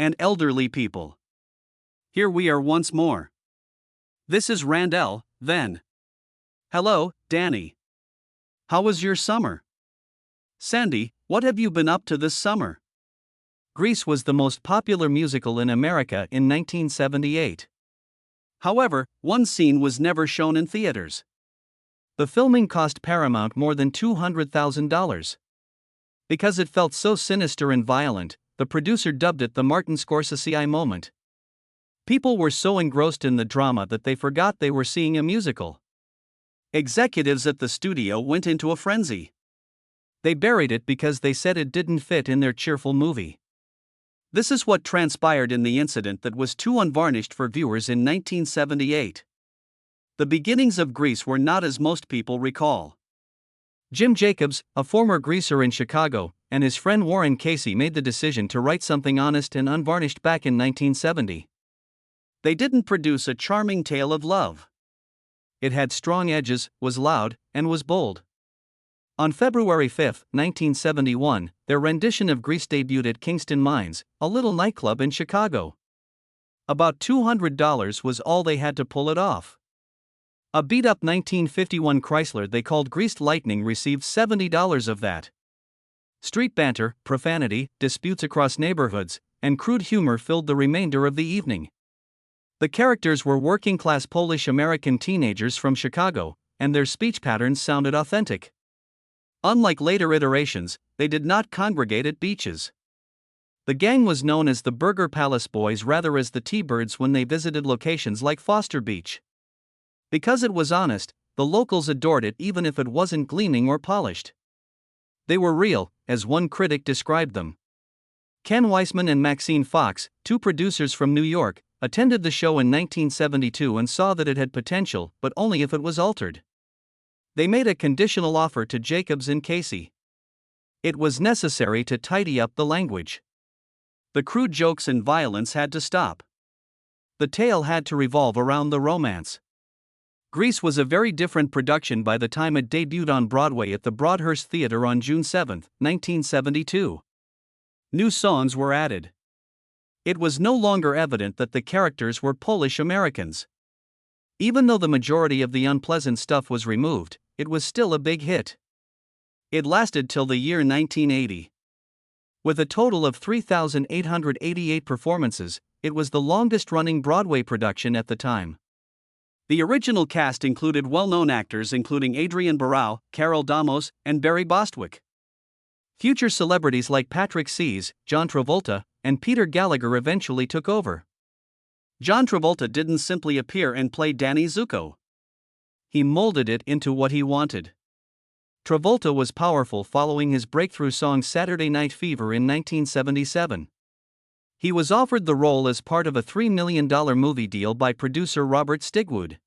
and elderly people. Here we are once more. This is Randell, then. Hello, Danny. How was your summer? Sandy, what have you been up to this summer? Grease was the most popular musical in America in 1978. However, one scene was never shown in theaters. The filming cost Paramount more than $200,000. Because it felt so sinister and violent, the producer dubbed it the Martin Scorsese moment. People were so engrossed in the drama that they forgot they were seeing a musical. Executives at the studio went into a frenzy. They buried it because they said it didn't fit in their cheerful movie. This is what transpired in the incident that was too unvarnished for viewers in 1978. The beginnings of Grease were not as most people recall. Jim Jacobs, a former greaser in Chicago, and his friend Warren Casey made the decision to write something honest and unvarnished back in 1970. They didn't produce a charming tale of love. It had strong edges, was loud, and was bold. On February 5, 1971, their rendition of Grease debuted at Kingston Mines, a little nightclub in Chicago. About $200 was all they had to pull it off. A beat-up 1951 Chrysler they called Greased Lightning received $70 of that. Street banter, profanity, disputes across neighborhoods, and crude humor filled the remainder of the evening. The characters were working-class Polish-American teenagers from Chicago, and their speech patterns sounded authentic. Unlike later iterations, they did not congregate at beaches. The gang was known as the Burger Palace Boys rather as the T-Birds when they visited locations like Foster Beach. Because it was honest, the locals adored it even if it wasn't gleaming or polished. They were real, as one critic described them. Ken Weissman and Maxine Fox, two producers from New York, attended the show in 1972 and saw that it had potential, but only if it was altered. They made a conditional offer to Jacobs and Casey. It was necessary to tidy up the language. The crude jokes and violence had to stop. The tale had to revolve around the romance. Grease was a very different production by the time it debuted on Broadway at the Broadhurst Theater on June 7, 1972. New songs were added. It was no longer evident that the characters were Polish Americans. Even though the majority of the unpleasant stuff was removed, it was still a big hit. It lasted till the year 1980. With a total of 3,888 performances, it was the longest-running Broadway production at the time. The original cast included well-known actors including Adrienne Barbeau, Carol Damos, and Barry Bostwick. Future celebrities like Patrick Seas, John Travolta, and Peter Gallagher eventually took over. John Travolta didn't simply appear and play Danny Zuko. He molded it into what he wanted. Travolta was powerful following his breakthrough song Saturday Night Fever in 1977. He was offered the role as part of a $3 million movie deal by producer Robert Stigwood.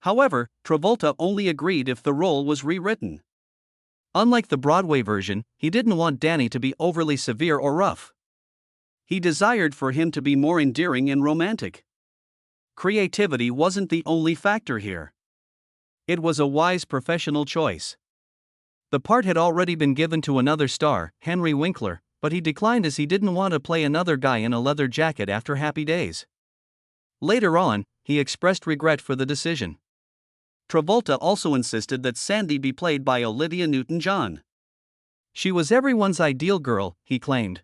However, Travolta only agreed if the role was rewritten. Unlike the Broadway version, he didn't want Danny to be overly severe or rough. He desired for him to be more endearing and romantic. Creativity wasn't the only factor here. It was a wise professional choice. The part had already been given to another star, Henry Winkler, but he declined as he didn't want to play another guy in a leather jacket after Happy Days. Later on, he expressed regret for the decision. Travolta also insisted that Sandy be played by Olivia Newton-John. She was everyone's ideal girl, he claimed.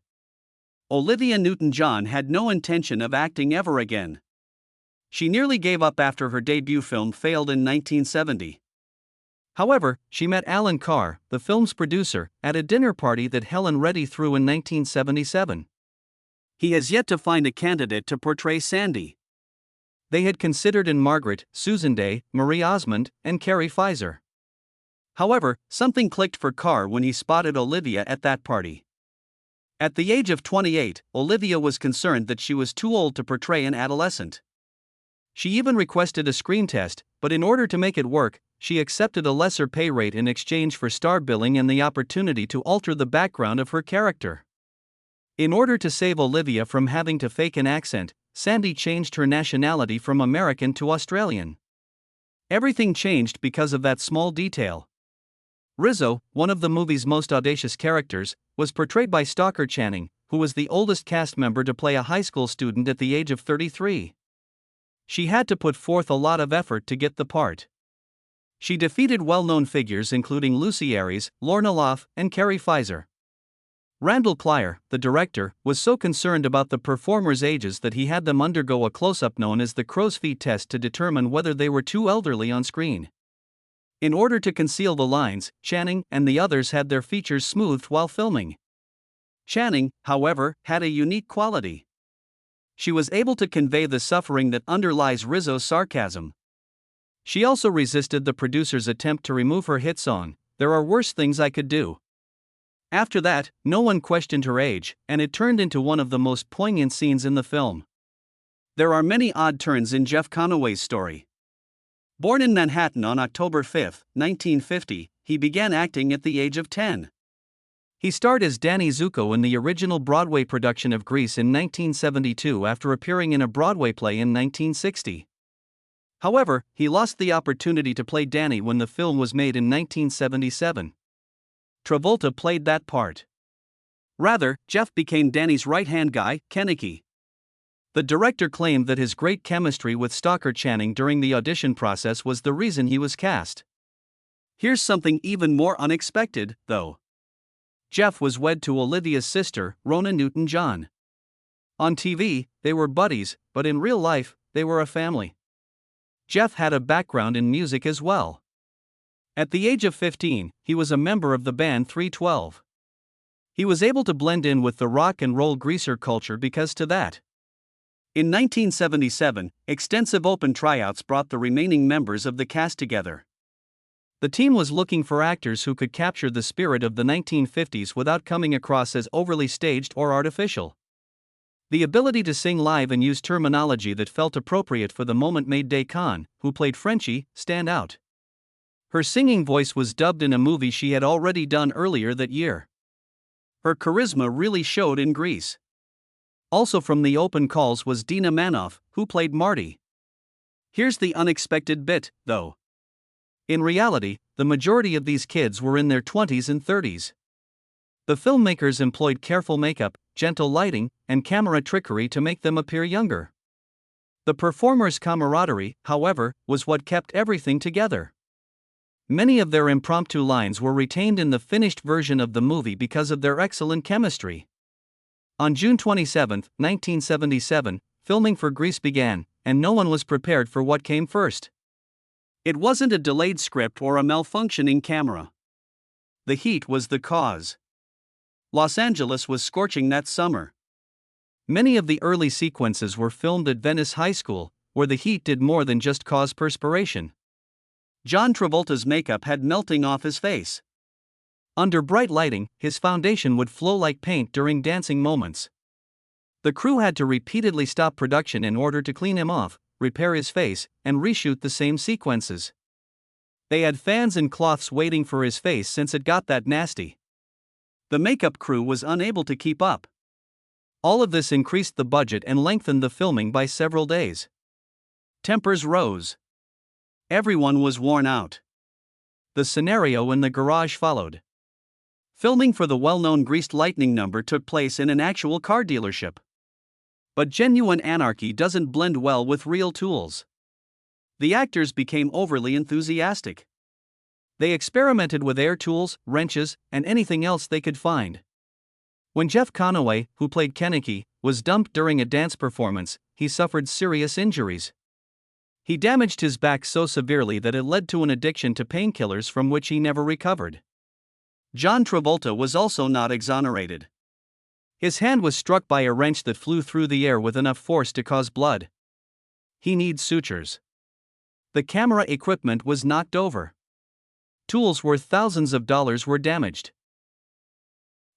Olivia Newton-John had no intention of acting ever again. She nearly gave up after her debut film failed in 1970. However, she met Alan Carr, the film's producer, at a dinner party that Helen Reddy threw in 1977. He has yet to find a candidate to portray Sandy. They had considered in Margaret, Susan Day, Marie Osmond, and Carrie Fisher. However, something clicked for Carr when he spotted Olivia at that party. At the age of 28, Olivia was concerned that she was too old to portray an adolescent. She even requested a screen test, but in order to make it work, she accepted a lesser pay rate in exchange for star billing and the opportunity to alter the background of her character. In order to save Olivia from having to fake an accent, Sandy changed her nationality from American to Australian. Everything changed because of that small detail. Rizzo, one of the movie's most audacious characters, was portrayed by Stockard Channing, who was the oldest cast member to play a high school student at the age of 33. She had to put forth a lot of effort to get the part. She defeated well-known figures including Lucy Aries, Lorna Lough, and Carrie Fisher. Randall Clyer, the director, was so concerned about the performers' ages that he had them undergo a close-up known as the crow's feet test to determine whether they were too elderly on screen. In order to conceal the lines, Channing and the others had their features smoothed while filming. Channing, however, had a unique quality. She was able to convey the suffering that underlies Rizzo's sarcasm. She also resisted the producer's attempt to remove her hit song, "There Are Worse Things I Could Do." After that, no one questioned her age, and it turned into one of the most poignant scenes in the film. There are many odd turns in Jeff Conaway's story. Born in Manhattan on October 5, 1950, he began acting at the age of 10. He starred as Danny Zuko in the original Broadway production of Grease in 1972 after appearing in a Broadway play in 1960. However, he lost the opportunity to play Danny when the film was made in 1977. Travolta played that part. Rather, Jeff became Danny's right-hand guy, Kenickie. The director claimed that his great chemistry with stalker Channing during the audition process was the reason he was cast. Here's something even more unexpected, though. Jeff was wed to Olivia's sister, Rona Newton-John. On TV, they were buddies, but in real life, they were a family. Jeff had a background in music as well. At the age of 15, he was a member of the band 312. He was able to blend in with the rock and roll greaser culture because to that. In 1977, extensive open tryouts brought the remaining members of the cast together. The team was looking for actors who could capture the spirit of the 1950s without coming across as overly staged or artificial. The ability to sing live and use terminology that felt appropriate for the moment made Day Khan, who played Frenchie, stand out. Her singing voice was dubbed in a movie she had already done earlier that year. Her charisma really showed in Grease. Also from the open calls was Dina Manoff, who played Marty. Here's the unexpected bit, though. In reality, the majority of these kids were in their 20s and 30s. The filmmakers employed careful makeup, gentle lighting, and camera trickery to make them appear younger. The performers' camaraderie, however, was what kept everything together. Many of their impromptu lines were retained in the finished version of the movie because of their excellent chemistry. On June 27, 1977, filming for Grease began, and no one was prepared for what came first. It wasn't a delayed script or a malfunctioning camera. The heat was the cause. Los Angeles was scorching that summer. Many of the early sequences were filmed at Venice High School, where the heat did more than just cause perspiration. John Travolta's makeup had melting off his face. Under bright lighting, his foundation would flow like paint during dancing moments. The crew had to repeatedly stop production in order to clean him off, repair his face, and reshoot the same sequences. They had fans and cloths waiting for his face since it got that nasty. The makeup crew was unable to keep up. All of this increased the budget and lengthened the filming by several days. Tempers rose. Everyone was worn out. The scenario in the garage followed. Filming for the well-known Greased Lightning number took place in an actual car dealership. But genuine anarchy doesn't blend well with real tools. The actors became overly enthusiastic. They experimented with air tools, wrenches, and anything else they could find. When Jeff Conaway, who played Kenickie, was dumped during a dance performance, he suffered serious injuries. He damaged his back so severely that it led to an addiction to painkillers from which he never recovered. John Travolta was also not exonerated. His hand was struck by a wrench that flew through the air with enough force to cause blood. He needs sutures. The camera equipment was knocked over. Tools worth thousands of dollars were damaged.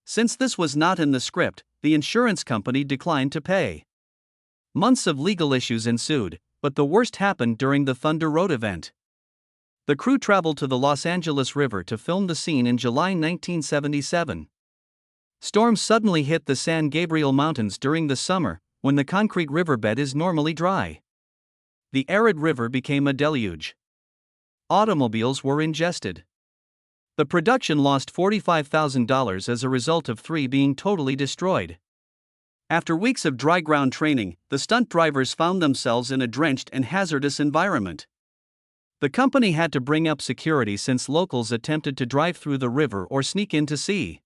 Since this was not in the script, the insurance company declined to pay. Months of legal issues ensued, but the worst happened during the Thunder Road event. The crew traveled to the Los Angeles River to film the scene in July 1977. Storms suddenly hit the San Gabriel Mountains during the summer, when the concrete riverbed is normally dry. The arid river became a deluge. Automobiles were ingested. The production lost $45,000 as a result of 3 being totally destroyed. After weeks of dry ground training, the stunt drivers found themselves in a drenched and hazardous environment. The company had to bring up security since locals attempted to drive through the river or sneak in to sea.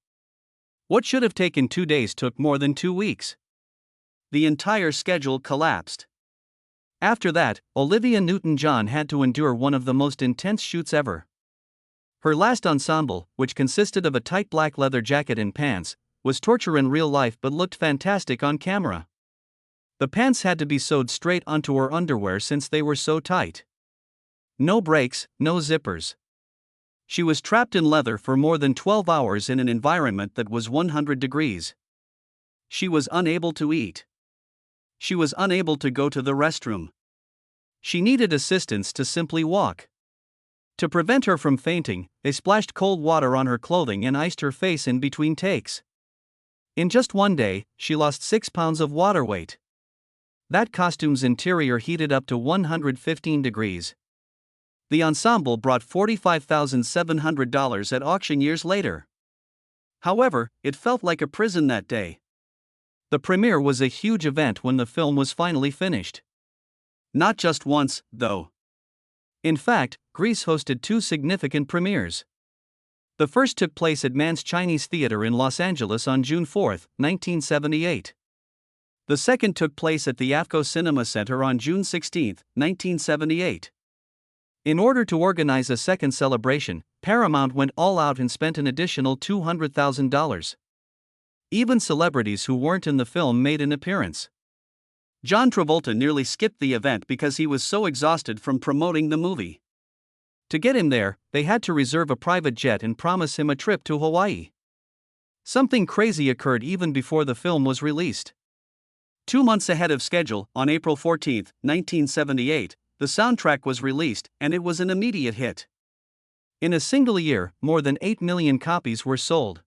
What should have taken 2 days took more than 2 weeks. The entire schedule collapsed. After that, Olivia Newton-John had to endure one of the most intense shoots ever. Her last ensemble, which consisted of a tight black leather jacket and pants, was torture in real life but looked fantastic on camera. The pants had to be sewed straight onto her underwear since they were so tight. No brakes, no zippers. She was trapped in leather for more than 12 hours in an environment that was 100 degrees. She was unable to eat. She was unable to go to the restroom. She needed assistance to simply walk. To prevent her from fainting, they splashed cold water on her clothing and iced her face in between takes. In just 1 day, she lost 6 pounds of water weight. That costume's interior heated up to 115 degrees. The ensemble brought $45,700 at auction years later. However, it felt like a prison that day. The premiere was a huge event when the film was finally finished. Not just once, though. In fact, Grease hosted 2 significant premieres. The first took place at Mann's Chinese Theater in Los Angeles on June 4, 1978. The second took place at the AFCO Cinema Center on June 16, 1978. In order to organize a second celebration, Paramount went all out and spent an additional $200,000. Even celebrities who weren't in the film made an appearance. John Travolta nearly skipped the event because he was so exhausted from promoting the movie. To get him there, they had to reserve a private jet and promise him a trip to Hawaii. Something crazy occurred even before the film was released. 2 months ahead of schedule, on April 14, 1978, the soundtrack was released, and it was an immediate hit. In a single year, more than 8 million copies were sold.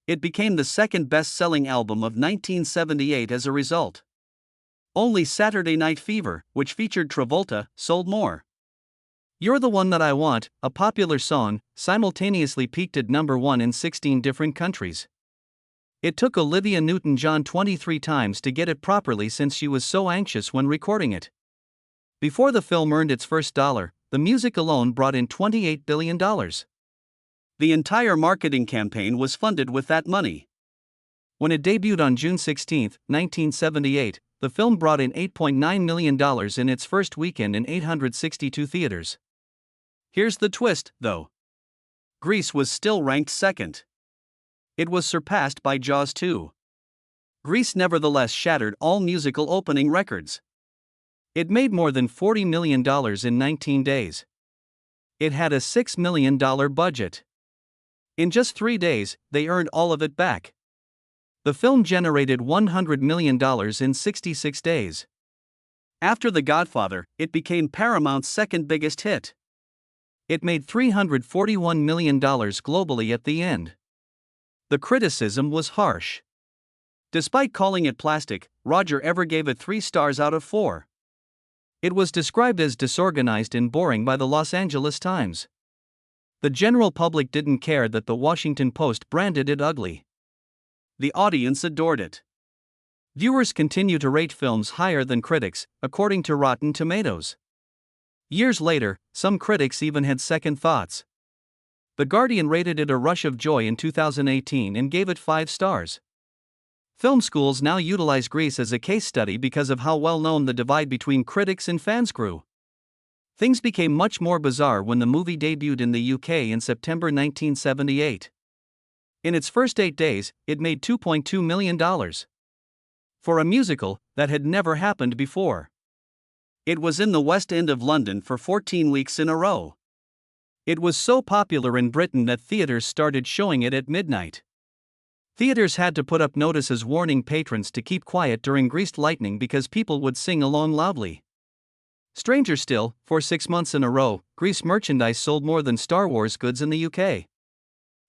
It became the second best-selling album of 1978 as a result. Only Saturday Night Fever, which featured Travolta, sold more. You're the One That I Want, a popular song, simultaneously peaked at number 1 in 16 different countries. It took Olivia Newton-John 23 times to get it properly since she was so anxious when recording it. Before the film earned its first dollar, the music alone brought in $28 billion. The entire marketing campaign was funded with that money. When it debuted on June 16, 1978, the film brought in $8.9 million in its first weekend in 862 theaters. Here's the twist, though. Grease was still ranked second. It was surpassed by Jaws 2. Grease nevertheless shattered all musical opening records. It made more than $40 million in 19 days. It had a $6 million budget. In just 3 days, they earned all of it back. The film generated $100 million in 66 days. After The Godfather, it became Paramount's second biggest hit. It made $341 million globally at the end. The criticism was harsh. Despite calling it plastic, Roger Ebert gave it 3 stars out of 4. It was described as disorganized and boring by the Los Angeles Times. The general public didn't care that the Washington Post branded it ugly. The audience adored it. Viewers continue to rate films higher than critics, according to Rotten Tomatoes. Years later, some critics even had second thoughts. The Guardian rated it a rush of joy in 2018 and gave it 5 stars. Film schools now utilize Grease as a case study because of how well known the divide between critics and fans grew. Things became much more bizarre when the movie debuted in the UK in September 1978. In its first 8 days, it made $2.2 million. For a musical, that had never happened before. It was in the West End of London for 14 weeks in a row. It was so popular in Britain that theaters started showing it at midnight. Theaters had to put up notices warning patrons to keep quiet during Greased Lightning because people would sing along loudly. Stranger still, for 6 months in a row, Grease merchandise sold more than Star Wars goods in the UK.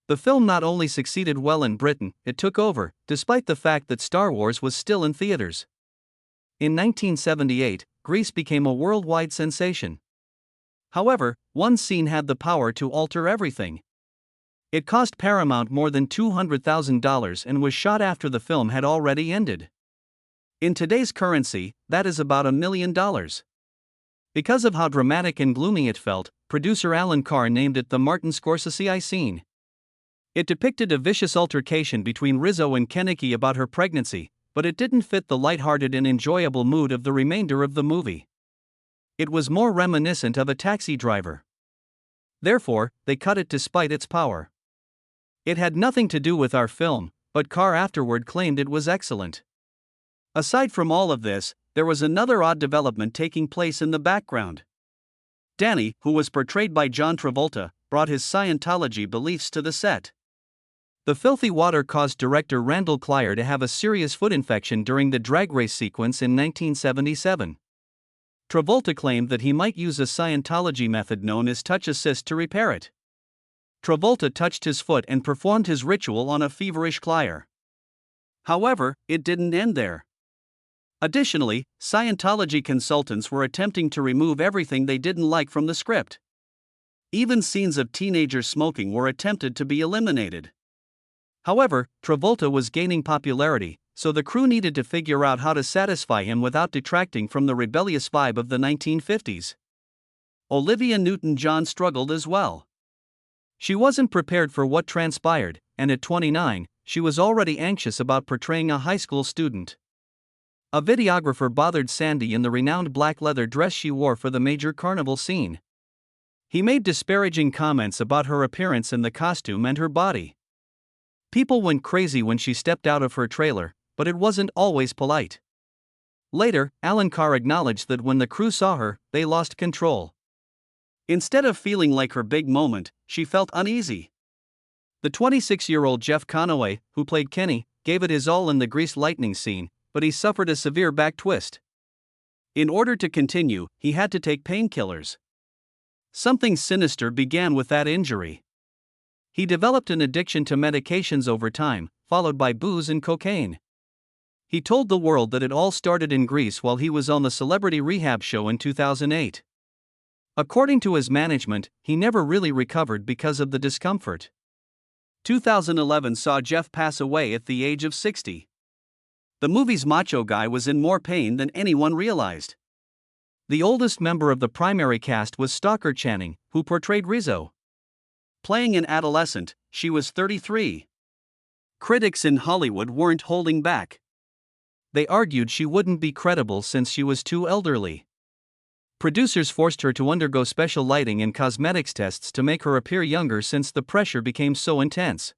The film not only succeeded well in Britain, it took over, despite the fact that Star Wars was still in theaters. In 1978, Grease became a worldwide sensation. However, one scene had the power to alter everything. It cost Paramount more than $200,000 and was shot after the film had already ended. In today's currency, that is about $1 million. Because of how dramatic and gloomy it felt, producer Alan Carr named it the Martin Scorsese scene. It depicted a vicious altercation between Rizzo and Kenickie about her pregnancy, but it didn't fit the lighthearted and enjoyable mood of the remainder of the movie. It was more reminiscent of a taxi driver. Therefore, they cut it despite its power. It had nothing to do with our film, but Carr afterward claimed it was excellent. Aside from all of this, there was another odd development taking place in the background. Danny, who was portrayed by John Travolta, brought his Scientology beliefs to the set. The filthy water caused director Randall Clyer to have a serious foot infection during the drag race sequence in 1977. Travolta claimed that he might use a Scientology method known as touch assist to repair it. Travolta touched his foot and performed his ritual on a feverish Clyer. However, it didn't end there. Additionally, Scientology consultants were attempting to remove everything they didn't like from the script. Even scenes of teenagers smoking were attempted to be eliminated. However, Travolta was gaining popularity, so the crew needed to figure out how to satisfy him without detracting from the rebellious vibe of the 1950s. Olivia Newton-John struggled as well. She wasn't prepared for what transpired, and at 29, she was already anxious about portraying a high school student. A videographer bothered Sandy in the renowned black leather dress she wore for the major carnival scene. He made disparaging comments about her appearance in the costume and her body. People went crazy when she stepped out of her trailer, but it wasn't always polite. Later, Alan Carr acknowledged that when the crew saw her, they lost control. Instead of feeling like her big moment, she felt uneasy. The 26-year-old Jeff Conaway, who played Kenny, gave it his all in the Grease Lightning scene, but he suffered a severe back twist. In order to continue, he had to take painkillers. Something sinister began with that injury. He developed an addiction to medications over time, followed by booze and cocaine. He told the world that it all started in Greece while he was on the Celebrity Rehab show in 2008. According to his management, he never really recovered because of the discomfort. 2011 saw Jeff pass away at the age of 60. The movie's macho guy was in more pain than anyone realized. The oldest member of the primary cast was Stalker Channing, who portrayed Rizzo. Playing an adolescent, she was 33. Critics in Hollywood weren't holding back. They argued she wouldn't be credible since she was too elderly. Producers forced her to undergo special lighting and cosmetics tests to make her appear younger since the pressure became so intense.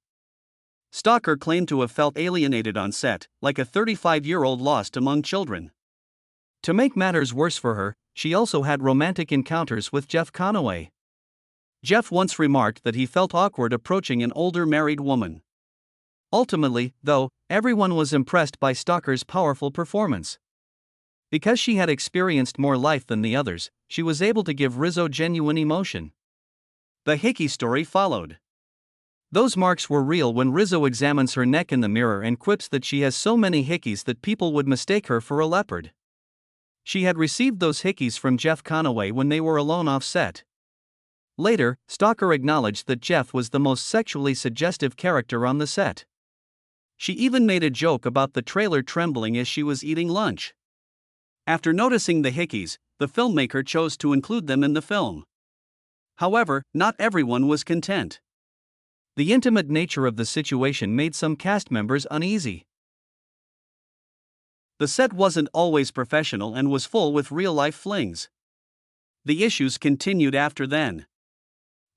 Stalker claimed to have felt alienated on set, like a 35-year-old lost among children. To make matters worse for her, she also had romantic encounters with Jeff Conaway. Jeff once remarked that he felt awkward approaching an older married woman. Ultimately, though, everyone was impressed by Stalker's powerful performance. Because she had experienced more life than the others, she was able to give Rizzo genuine emotion. The hickey story followed. Those marks were real when Rizzo examines her neck in the mirror and quips that she has so many hickeys that people would mistake her for a leopard. She had received those hickeys from Jeff Conaway when they were alone off set. Later, Stalker acknowledged that Jeff was the most sexually suggestive character on the set. She even made a joke about the trailer trembling as she was eating lunch. After noticing the hickeys, the filmmaker chose to include them in the film. However, not everyone was content. The intimate nature of the situation made some cast members uneasy. The set wasn't always professional and was full with real-life flings. The issues continued after then.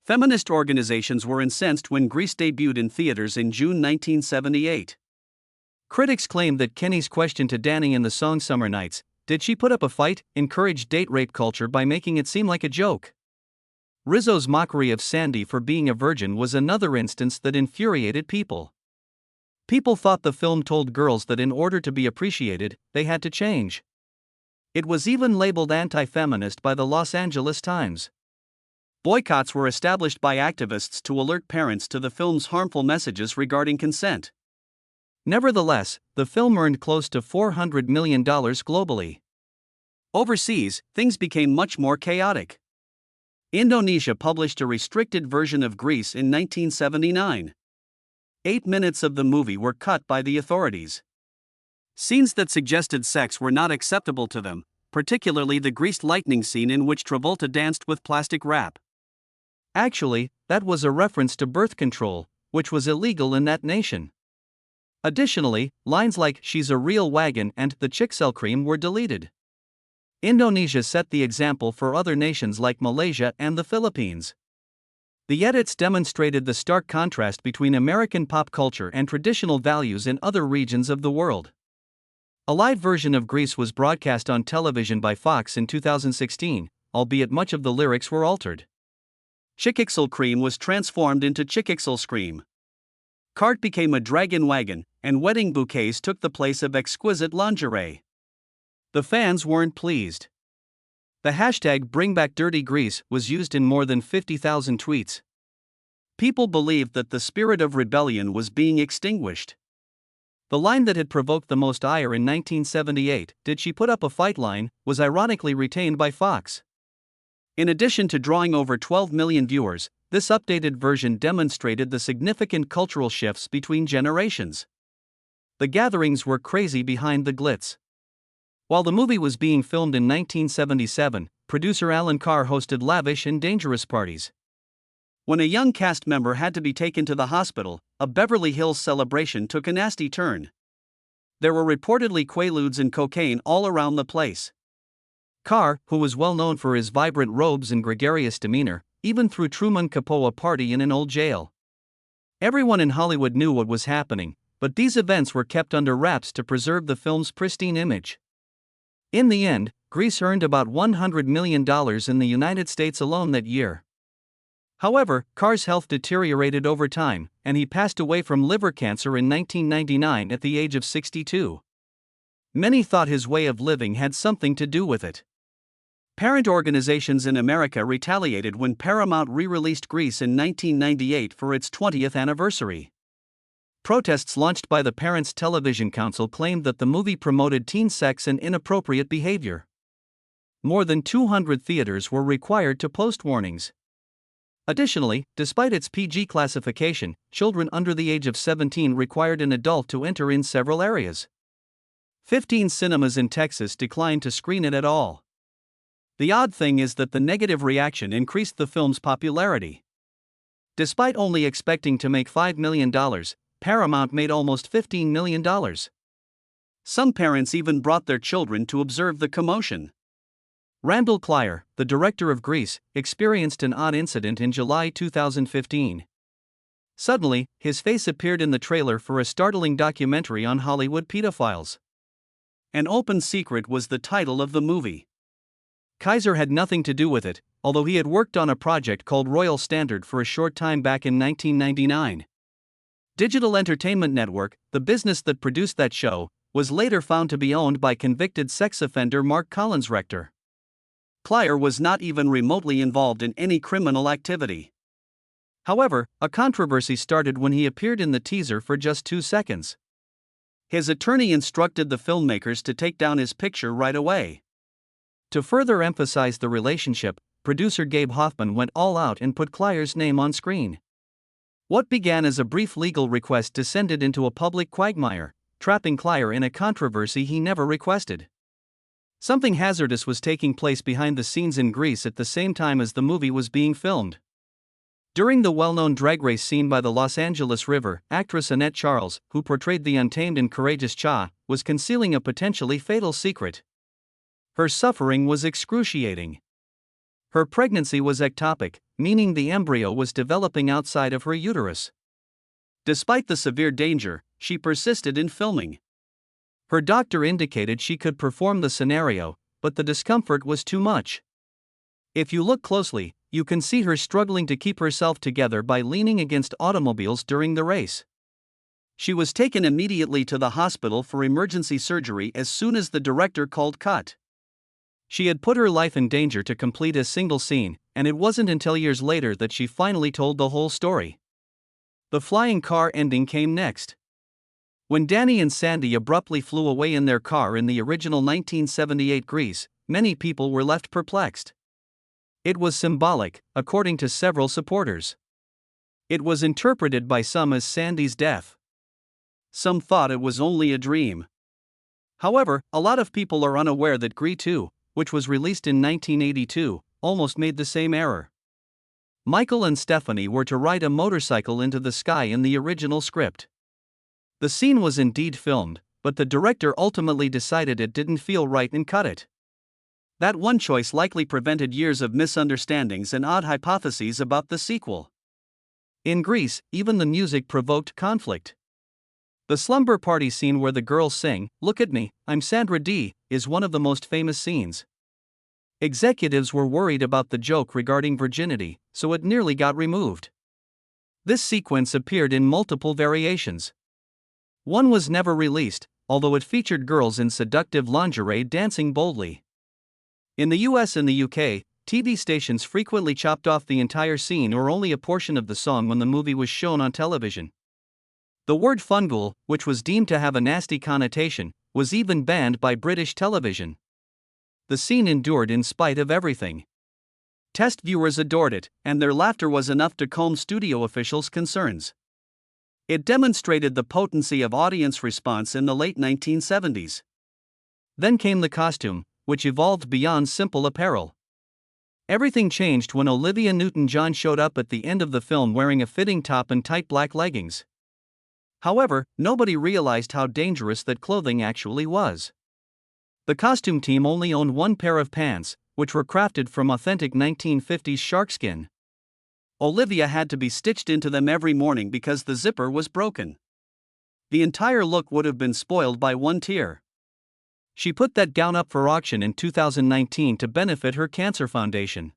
Feminist organizations were incensed when Grease debuted in theaters in June 1978. Critics claimed that Kenny's question to Danny in the song Summer Nights, "Did she put up a fight?" encouraged date rape culture by making it seem like a joke. Rizzo's mockery of Sandy for being a virgin was another instance that infuriated people. People thought the film told girls that in order to be appreciated, they had to change. It was even labeled anti-feminist by the Los Angeles Times. Boycotts were established by activists to alert parents to the film's harmful messages regarding consent. Nevertheless, the film earned close to $400 million globally. Overseas, things became much more chaotic. Indonesia published a restricted version of Grease in 1979. 8 minutes of the movie were cut by the authorities. Scenes that suggested sex were not acceptable to them, particularly the greased lightning scene in which Travolta danced with plastic wrap. Actually, that was a reference to birth control, which was illegal in that nation. Additionally, lines like "she's a real wagon" and "the chick sell cream" were deleted. Indonesia set the example for other nations like Malaysia and the Philippines. The edits demonstrated the stark contrast between American pop culture and traditional values in other regions of the world. A live version of Grease was broadcast on television by Fox in 2016, albeit much of the lyrics were altered. Chickixel cream was transformed into Chickixel scream. Cart became a dragon wagon, and wedding bouquets took the place of exquisite lingerie. The fans weren't pleased. The hashtag #BringBackDirtyGrease was used in more than 50,000 tweets. People believed that the spirit of rebellion was being extinguished. The line that had provoked the most ire in 1978, "Did she put up a fight?" line, was ironically retained by Fox. In addition to drawing over 12 million viewers, this updated version demonstrated the significant cultural shifts between generations. The gatherings were crazy behind the glitz. While the movie was being filmed in 1977, producer Alan Carr hosted lavish and dangerous parties. When a young cast member had to be taken to the hospital, a Beverly Hills celebration took a nasty turn. There were reportedly quaaludes and cocaine all around the place. Carr, who was well known for his vibrant robes and gregarious demeanor, even threw Truman Capote a party in an old jail. Everyone in Hollywood knew what was happening, but these events were kept under wraps to preserve the film's pristine image. In the end, Grease earned about $100 million in the United States alone that year. However, Carr's health deteriorated over time, and he passed away from liver cancer in 1999 at the age of 62. Many thought his way of living had something to do with it. Parent organizations in America retaliated when Paramount re-released Grease in 1998 for its 20th anniversary. Protests launched by the Parents Television Council claimed that the movie promoted teen sex and inappropriate behavior. More than 200 theaters were required to post warnings. Additionally, despite its PG classification, children under the age of 17 required an adult to enter in several areas. 15 cinemas in Texas declined to screen it at all. The odd thing is that the negative reaction increased the film's popularity. Despite only expecting to make $5 million, Paramount made almost $15 million. Some parents even brought their children to observe the commotion. Randall Clyer, the director of Grease, experienced an odd incident in July 2015. Suddenly, his face appeared in the trailer for a startling documentary on Hollywood pedophiles. "An Open Secret" was the title of the movie. Kaiser had nothing to do with it, although he had worked on a project called Royal Standard for a short time back in 1999. Digital Entertainment Network, the business that produced that show, was later found to be owned by convicted sex offender Mark Collins Rector. Clyer was not even remotely involved in any criminal activity. However, a controversy started when he appeared in the teaser for just 2 seconds. His attorney instructed the filmmakers to take down his picture right away. To further emphasize the relationship, producer Gabe Hoffman went all out and put Clyer's name on screen. What began as a brief legal request descended into a public quagmire, trapping Clyer in a controversy he never requested. Something hazardous was taking place behind the scenes in Grease at the same time as the movie was being filmed. During the well-known drag race scene by the Los Angeles River, actress Annette Charles, who portrayed the untamed and courageous Cha, was concealing a potentially fatal secret. Her suffering was excruciating. Her pregnancy was ectopic, meaning the embryo was developing outside of her uterus. Despite the severe danger, she persisted in filming. Her doctor indicated she could perform the scenario, but the discomfort was too much. If you look closely, you can see her struggling to keep herself together by leaning against automobiles during the race. She was taken immediately to the hospital for emergency surgery as soon as the director called cut. She had put her life in danger to complete a single scene, and it wasn't until years later that she finally told the whole story. The flying car ending came next. When Danny and Sandy abruptly flew away in their car in the original 1978 Grease, many people were left perplexed. It was symbolic, according to several supporters. It was interpreted by some as Sandy's death. Some thought it was only a dream. However, a lot of people are unaware that Gris 2, which was released in 1982, almost made the same error. Michael and Stephanie were to ride a motorcycle into the sky in the original script. The scene was indeed filmed, but the director ultimately decided it didn't feel right and cut it. That one choice likely prevented years of misunderstandings and odd hypotheses about the sequel. In Grease, even the music provoked conflict. The slumber party scene where the girls sing, "Look at me, I'm Sandra Dee," is one of the most famous scenes. Executives were worried about the joke regarding virginity, so it nearly got removed. This sequence appeared in multiple variations. One was never released, although it featured girls in seductive lingerie dancing boldly. In the US and the UK, TV stations frequently chopped off the entire scene or only a portion of the song when the movie was shown on television. The word fungal, which was deemed to have a nasty connotation, was even banned by British television. The scene endured in spite of everything. Test viewers adored it, and their laughter was enough to calm studio officials' concerns. It demonstrated the potency of audience response in the late 1970s. Then came the costume, which evolved beyond simple apparel. Everything changed when Olivia Newton-John showed up at the end of the film wearing a fitting top and tight black leggings. However, nobody realized how dangerous that clothing actually was. The costume team only owned one pair of pants, which were crafted from authentic 1950s sharkskin. Olivia had to be stitched into them every morning because the zipper was broken. The entire look would have been spoiled by one tear. She put that gown up for auction in 2019 to benefit her cancer foundation.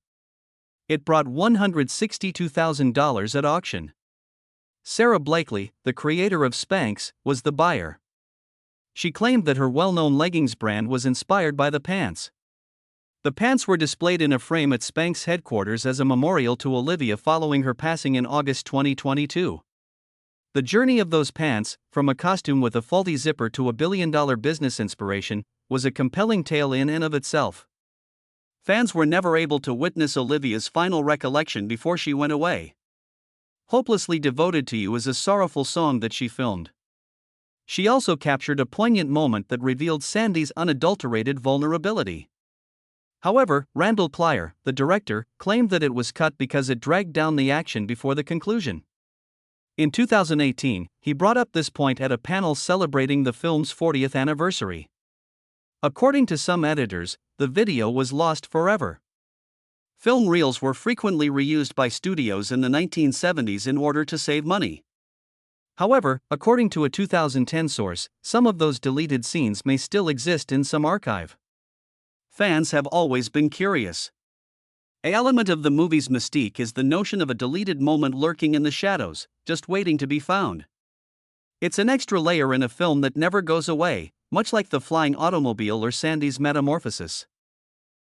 It brought $162,000 at auction. Sarah Blakely, the creator of Spanx, was the buyer. She claimed that her well-known leggings brand was inspired by the pants. The pants were displayed in a frame at Spanx headquarters as a memorial to Olivia following her passing in August 2022. The journey of those pants, from a costume with a faulty zipper to a billion-dollar business inspiration, was a compelling tale in and of itself. Fans were never able to witness Olivia's final recollection before she went away. "Hopelessly Devoted to You" is a sorrowful song that she filmed. She also captured a poignant moment that revealed Sandy's unadulterated vulnerability. However, Randall Plyer, the director, claimed that it was cut because it dragged down the action before the conclusion. In 2018, he brought up this point at a panel celebrating the film's 40th anniversary. According to some editors, the video was lost forever. Film reels were frequently reused by studios in the 1970s in order to save money. However, according to a 2010 source, some of those deleted scenes may still exist in some archive. Fans have always been curious. An element of the movie's mystique is the notion of a deleted moment lurking in the shadows, just waiting to be found. It's an extra layer in a film that never goes away, much like the flying automobile or Sandy's metamorphosis.